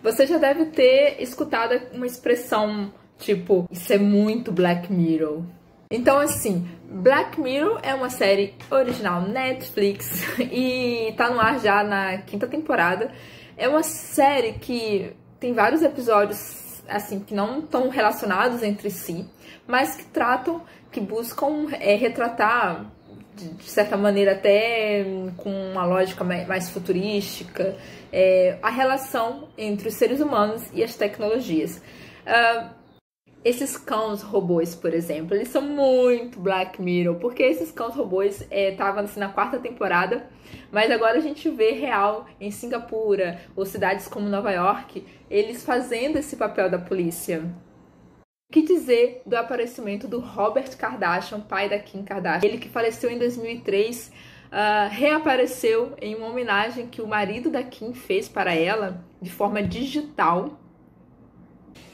Você já deve ter escutado uma expressão tipo, isso é muito Black Mirror. Então, assim, Black Mirror é uma série original Netflix e tá no ar já na 5ª temporada. É uma série que tem vários episódios, assim, que não estão relacionados entre si, mas que tratam, que buscam retratar, de certa maneira até com uma lógica mais futurística, a relação entre os seres humanos e as tecnologias. Esses cães robôs, por exemplo, eles são muito Black Mirror, porque esses cães robôs estavam assim, na 4ª temporada, mas agora a gente vê real em Singapura ou cidades como Nova York, eles fazendo esse papel da polícia. O que dizer do aparecimento do Robert Kardashian, pai da Kim Kardashian? Ele que faleceu em 2003, reapareceu em uma homenagem que o marido da Kim fez para ela de forma digital.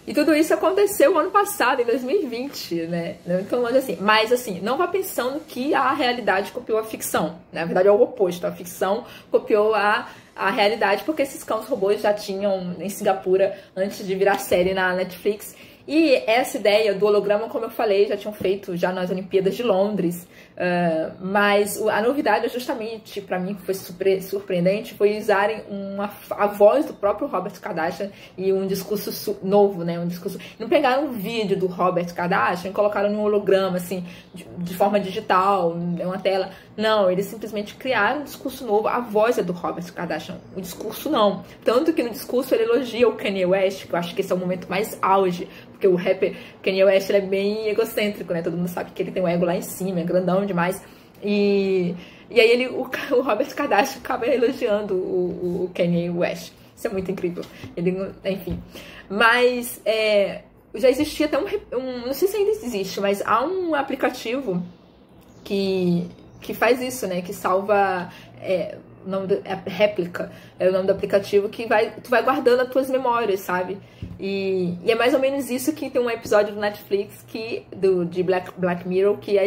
E tudo isso aconteceu ano passado, em 2020, né? Não tão longe assim. Mas, assim, não vá pensando que a realidade copiou a ficção. Na verdade, é o oposto. A ficção copiou a realidade, porque esses cães robôs já tinham em Singapura antes de virar série na Netflix. E essa ideia do holograma, como eu falei, já tinham feito já nas Olimpíadas de Londres. Mas a novidade, justamente, para mim, que foi surpreendente, foi usarem a voz do próprio Robert Kardashian e um discurso novo, né? Um discurso. Não pegaram um vídeo do Robert Kardashian e colocaram num holograma, assim, de forma digital, uma tela. Não, eles simplesmente criaram um discurso novo. A voz é do Robert Kardashian, o discurso não. Tanto que no discurso ele elogia o Kanye West, que eu acho que esse é o momento mais auge, porque o rapper Kanye West ele é bem egocêntrico, né? Todo mundo sabe que ele tem um ego lá em cima, é grandão demais. E aí o Robert Kardashian acaba elogiando o Kanye West. Isso é muito incrível. Enfim. Mas já existia até não sei se ainda existe, mas há um aplicativo que faz isso, né? Que salva... o nome réplica é o nome do aplicativo, que tu vai guardando as tuas memórias, sabe? E é mais ou menos isso que tem um episódio do Netflix de Black Mirror, que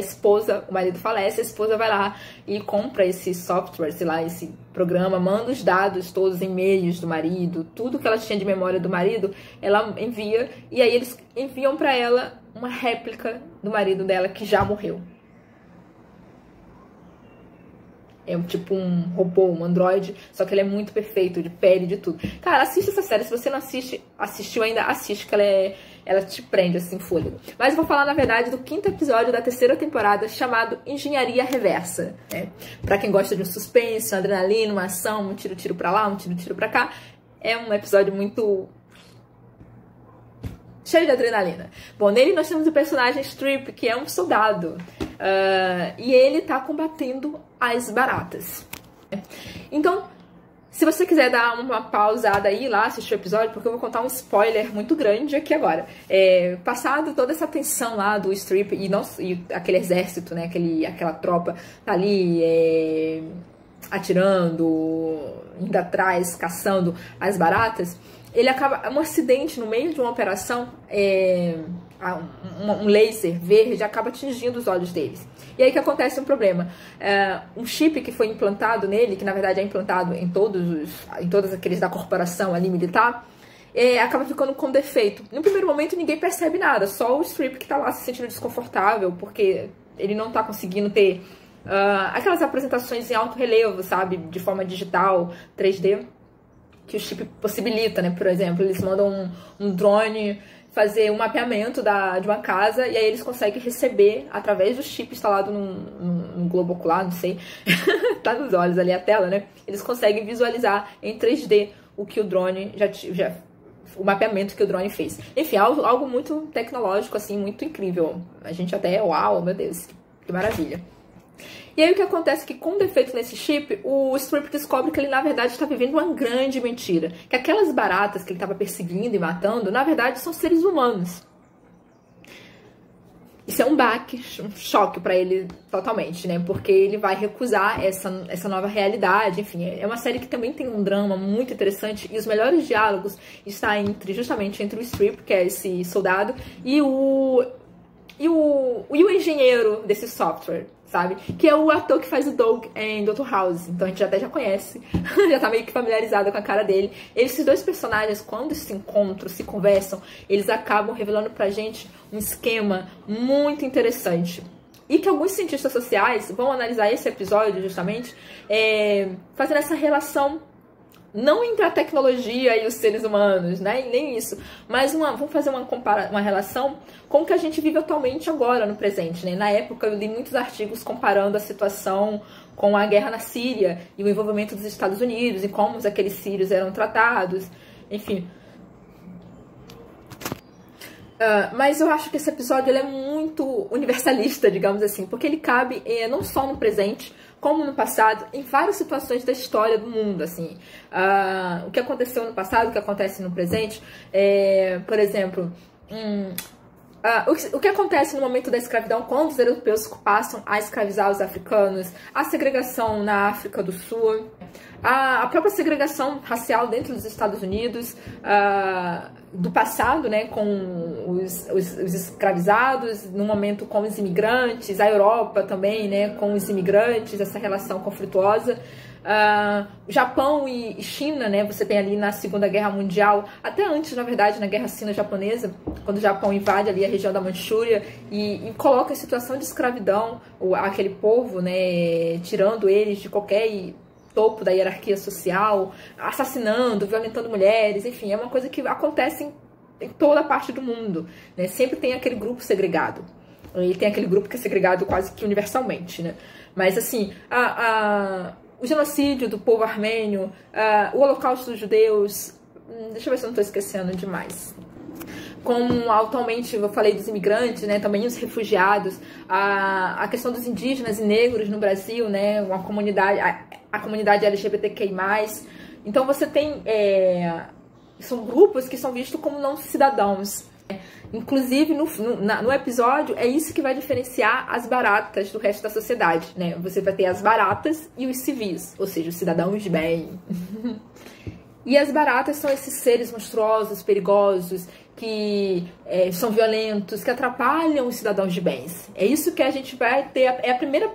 o marido falece, a esposa vai lá e compra esse software, sei lá, esse programa, manda os dados todos, e-mails do marido, tudo que ela tinha de memória do marido, ela envia, e aí eles enviam pra ela uma réplica do marido dela que já morreu. É tipo um robô, um androide, só que ele é muito perfeito, de pele, de tudo. Cara, assiste essa série. Se você não assistiu ainda, assiste, que ela te prende, assim, fôlego. Mas eu vou falar, na verdade, do 5º episódio da 3ª temporada, chamado Engenharia Reversa, né? Pra quem gosta de um suspense, uma adrenalina, uma ação, um tiro pra lá, um tiro pra cá. É um episódio muito... cheio de adrenalina. Bom, nele nós temos o personagem Strip, que é um soldado. E ele tá combatendo as baratas. Então, se você quiser dar uma pausada aí lá, assistir o episódio, porque eu vou contar um spoiler muito grande aqui agora. Passado toda essa tensão lá do Strip e aquele exército, né, aquela tropa tá ali atirando, indo atrás, caçando as baratas, ele acaba... um acidente no meio de uma operação, um laser verde acaba atingindo os olhos deles. E aí que acontece um problema. Um chip que foi implantado nele, que na verdade é implantado em todos aqueles da corporação ali militar, acaba ficando com defeito. No primeiro momento ninguém percebe nada, só o Strip que tá lá se sentindo desconfortável, porque ele não tá conseguindo ter aquelas apresentações em alto relevo, sabe? De forma digital, 3D, que o chip possibilita, né? Por exemplo, eles mandam um drone fazer um mapeamento de uma casa, e aí eles conseguem receber, através do chip instalado num globo ocular, não sei, tá nos olhos ali a tela, né? Eles conseguem visualizar em 3D o que o drone o mapeamento que o drone fez. Enfim, algo muito tecnológico, assim, muito incrível. A gente até, uau, meu Deus, que maravilha. E aí o que acontece é que, com defeito nesse chip, o Strip descobre que ele, na verdade, está vivendo uma grande mentira. Que aquelas baratas que ele estava perseguindo e matando, na verdade, são seres humanos. Isso é um baque, um choque para ele totalmente, né? Porque ele vai recusar essa nova realidade. Enfim, é uma série que também tem um drama muito interessante. E os melhores diálogos estão justamente entre o Strip, que é esse soldado, e o e o engenheiro desse software, sabe? Que é o ator que faz o Doug em Dr. House. Então a gente até já conhece, já tá meio que familiarizado com a cara dele. Esses dois personagens, quando se encontram, se conversam, eles acabam revelando pra gente um esquema muito interessante. E que alguns cientistas sociais vão analisar esse episódio justamente fazendo essa relação não entre a tecnologia e os seres humanos, né? Nem isso. Mas vamos fazer uma relação com o que a gente vive atualmente agora, no presente, né? Na época eu li muitos artigos comparando a situação com a guerra na Síria e o envolvimento dos Estados Unidos e como aqueles sírios eram tratados, enfim. Mas eu acho que esse episódio ele é muito universalista, digamos assim, porque ele cabe não só no presente, como no passado, em várias situações da história do mundo, assim. O que aconteceu no passado, o que acontece no presente, por exemplo, o que acontece no momento da escravidão, quando os europeus passam a escravizar os africanos, a segregação na África do Sul, a própria segregação racial dentro dos Estados Unidos, do passado, né, com os escravizados, no momento com os imigrantes, a Europa também, né, com os imigrantes, essa relação conflituosa. Japão e China, né, você tem ali na Segunda Guerra Mundial, até antes, na verdade, na Guerra Sino-Japonesa, quando o Japão invade ali a região da Manchúria e coloca em situação de escravidão aquele povo, né, tirando eles de qualquer topo da hierarquia social, assassinando, violentando mulheres, enfim, é uma coisa que acontece em toda parte do mundo, né? Sempre tem aquele grupo segregado, e tem aquele grupo que é segregado quase que universalmente, né? Mas assim, o genocídio do povo armênio, o holocausto dos judeus, deixa eu ver se eu não estou esquecendo demais. Como atualmente eu falei dos imigrantes, né, também os refugiados, a questão dos indígenas e negros no Brasil, né, uma comunidade, a comunidade LGBTQI+. Então você tem, são grupos que são vistos como não cidadãos. Inclusive no episódio é isso que vai diferenciar as baratas do resto da sociedade, né? Você vai ter as baratas e os civis, ou seja, os cidadãos de bem. E as baratas são esses seres monstruosos, perigosos, que são violentos, que atrapalham os cidadãos de bens. É isso que a gente vai ter, é a primeira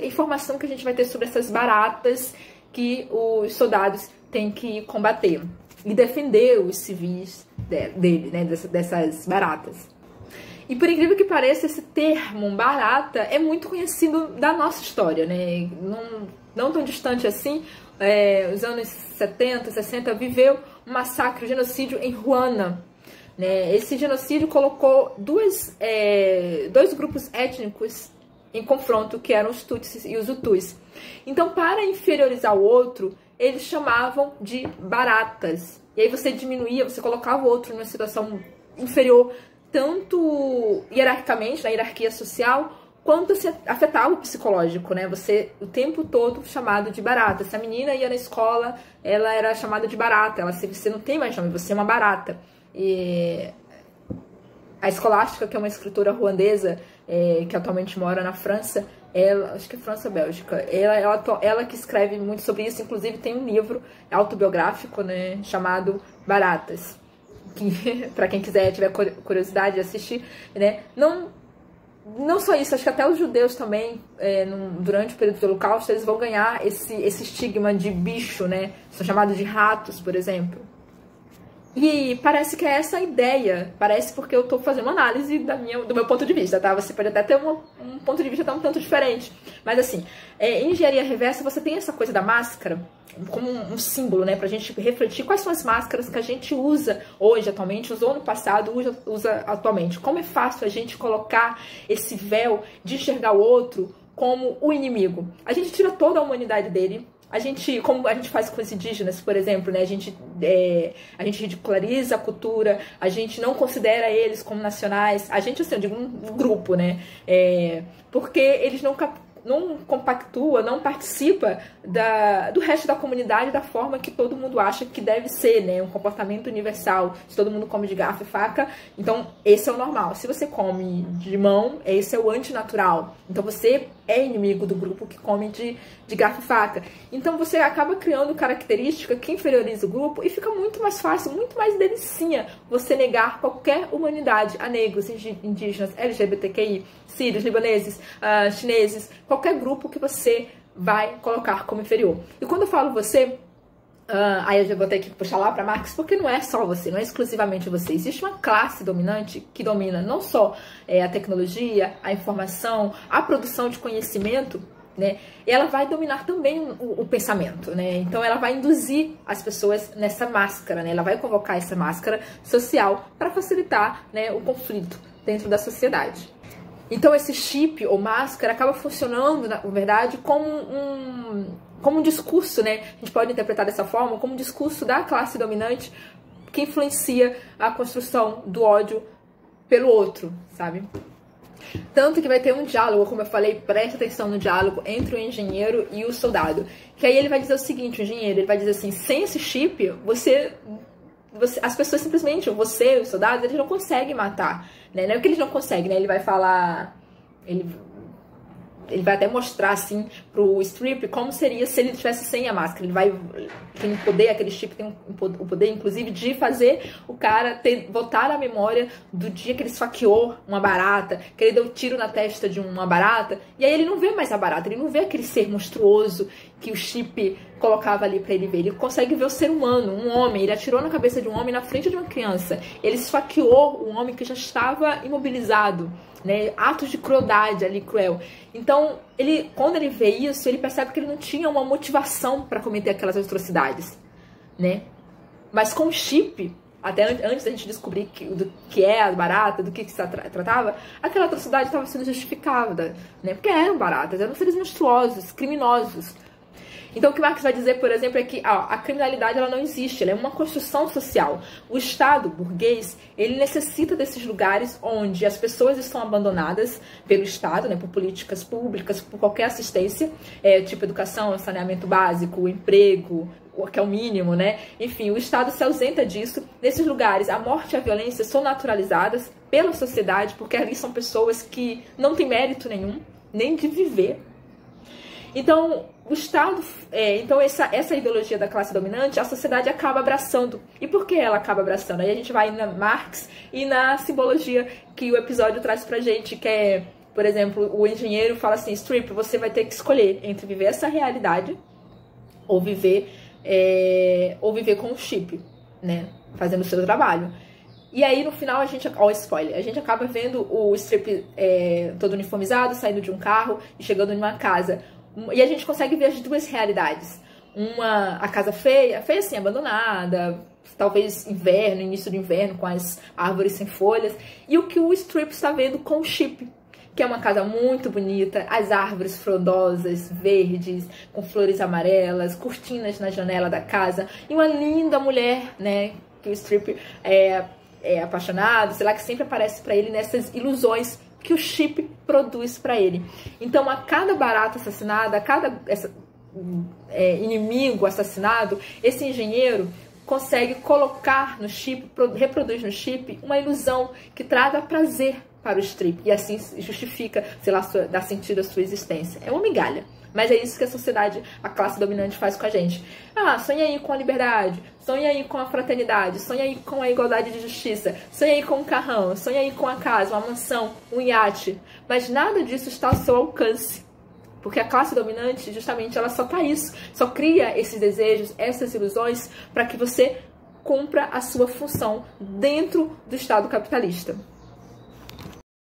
informação que a gente vai ter sobre essas baratas que os soldados têm que combater e defender os civis dele, né, dessas baratas. E por incrível que pareça, esse termo barata é muito conhecido da nossa história, né? Não tão distante assim, os anos 70, 60, viveu um massacre, um genocídio em Ruanda. Né? Esse genocídio colocou dois grupos étnicos em confronto, que eram os Tutsis e os Hutus. Então, para inferiorizar o outro, eles chamavam de baratas. E aí você diminuía, você colocava o outro numa situação inferior, tanto hierarquicamente, na hierarquia social, quanto se afetava o psicológico, né? Você, o tempo todo, chamado de barata. Se a menina ia na escola, ela era chamada de barata. Você não tem mais nome, você é uma barata. E a Escolástica, que é uma escritora ruandesa, que atualmente mora na França, acho que é França, Bélgica, ela que escreve muito sobre isso, inclusive tem um livro autobiográfico, né, chamado Baratas, que para quem quiser, tiver curiosidade de assistir, né, não só isso, acho que até os judeus também, durante o período do Holocausto, eles vão ganhar esse estigma de bicho, né, são chamados de ratos, por exemplo. E parece que é essa a ideia, parece porque eu tô fazendo uma análise do meu ponto de vista, tá? Você pode até ter um ponto de vista um tanto diferente. Mas assim, em engenharia reversa você tem essa coisa da máscara como um símbolo, né? Pra gente refletir quais são as máscaras que a gente usa hoje, atualmente, usou no passado, usa atualmente. Como é fácil a gente colocar esse véu de enxergar o outro como o inimigo. A gente tira toda a humanidade dele. Como a gente faz com os indígenas, por exemplo, né? A gente ridiculariza a cultura, a gente não considera eles como nacionais, a gente, assim, eu digo um grupo, né? Porque eles não compactua, não participa do resto da comunidade da forma que todo mundo acha que deve ser, né? Um comportamento universal. Se todo mundo come de garfo e faca, então esse é o normal. Se você come de mão, esse é o antinatural. Então você é inimigo do grupo que come de garfo e faca. Então você acaba criando característica que inferioriza o grupo e fica muito mais fácil, muito mais delicinha você negar qualquer humanidade a negros, indígenas, LGBTQI, sírios, libaneses, chineses, qualquer grupo que você vai colocar como inferior. E quando eu falo você, aí eu já vou ter que puxar lá para Marx, porque não é só você, não é exclusivamente você. Existe uma classe dominante que domina não só a tecnologia, a informação, a produção de conhecimento, né? E ela vai dominar também o pensamento, né? Então ela vai induzir as pessoas nessa máscara, né? Ela vai convocar essa máscara social para facilitar, né, o conflito dentro da sociedade. Então esse chip ou máscara acaba funcionando, na verdade, como um discurso, né? A gente pode interpretar dessa forma, como um discurso da classe dominante que influencia a construção do ódio pelo outro, sabe? Tanto que vai ter um diálogo, como eu falei, presta atenção no diálogo entre o engenheiro e o soldado. Que aí ele vai dizer o seguinte, o engenheiro, ele vai dizer assim, sem esse chip, as pessoas simplesmente, você e os soldados, eles não conseguem matar, né? Não é que eles não conseguem, né? Ele vai falar, ele vai até mostrar, assim, pro Strip como seria se ele tivesse sem a máscara. Ele vai, tem o poder, aquele chip tem o poder, inclusive, de fazer o cara voltar à memória do dia que ele esfaqueou uma barata, que ele deu tiro na testa de uma barata, e aí ele não vê mais a barata, ele não vê aquele ser monstruoso que o chip colocava ali pra ele ver. Ele consegue ver o ser humano, um homem. Ele atirou na cabeça de um homem na frente de uma criança. Ele esfaqueou um homem que já estava imobilizado, né? Atos de crueldade ali, cruel. Então, quando ele vê isso, ele percebe que ele não tinha uma motivação para cometer aquelas atrocidades, né? Mas com o chip, até antes da gente descobrir do que é a barata, do que se tratava, aquela atrocidade estava sendo justificada, né? Porque eram baratas, eram seres monstruosos, criminosos. Então o que Marx vai dizer, por exemplo, é que a criminalidade ela não existe, ela é uma construção social. O Estado burguês, ele necessita desses lugares onde as pessoas estão abandonadas pelo Estado, né, por políticas públicas, por qualquer assistência, tipo educação, saneamento básico, emprego, que é o mínimo, né? Enfim, o Estado se ausenta disso. Nesses lugares, a morte e a violência são naturalizadas pela sociedade, porque ali são pessoas que não têm mérito nenhum, nem de viver. Então, o Estado, então essa ideologia da classe dominante, a sociedade acaba abraçando. E por que ela acaba abraçando? Aí a gente vai na Marx e na simbologia que o episódio traz pra gente, que é, por exemplo, o engenheiro fala assim, Strip, você vai ter que escolher entre viver essa realidade ou viver com o chip, né, fazendo o seu trabalho. E aí, no final, ó, spoiler, a gente acaba vendo o Strip todo uniformizado, saindo de um carro e chegando em uma casa. E a gente consegue ver as duas realidades. A casa feia assim, abandonada, talvez inverno, início do inverno, com as árvores sem folhas. E o que o Strip está vendo com o chip, que é uma casa muito bonita, as árvores frondosas, verdes, com flores amarelas, cortinas na janela da casa, e uma linda mulher, né, que o Strip é apaixonado, sei lá, que sempre aparece para ele nessas ilusões que o chip produz para ele. Então, a cada barata assassinada, a cada inimigo assassinado, esse engenheiro consegue colocar no chip, reproduz no chip uma ilusão que traga prazer para o Strip, e assim justifica, sei lá, dá sentido à sua existência. É uma migalha. Mas é isso que a sociedade, a classe dominante faz com a gente. Sonha aí com a liberdade, sonha aí com a fraternidade, sonha aí com a igualdade de justiça, sonha aí com um carrão, sonha aí com a casa, uma mansão, um iate. Mas nada disso está ao seu alcance. Porque a classe dominante, justamente, ela só tá isso, só cria esses desejos, essas ilusões, para que você cumpra a sua função dentro do Estado capitalista.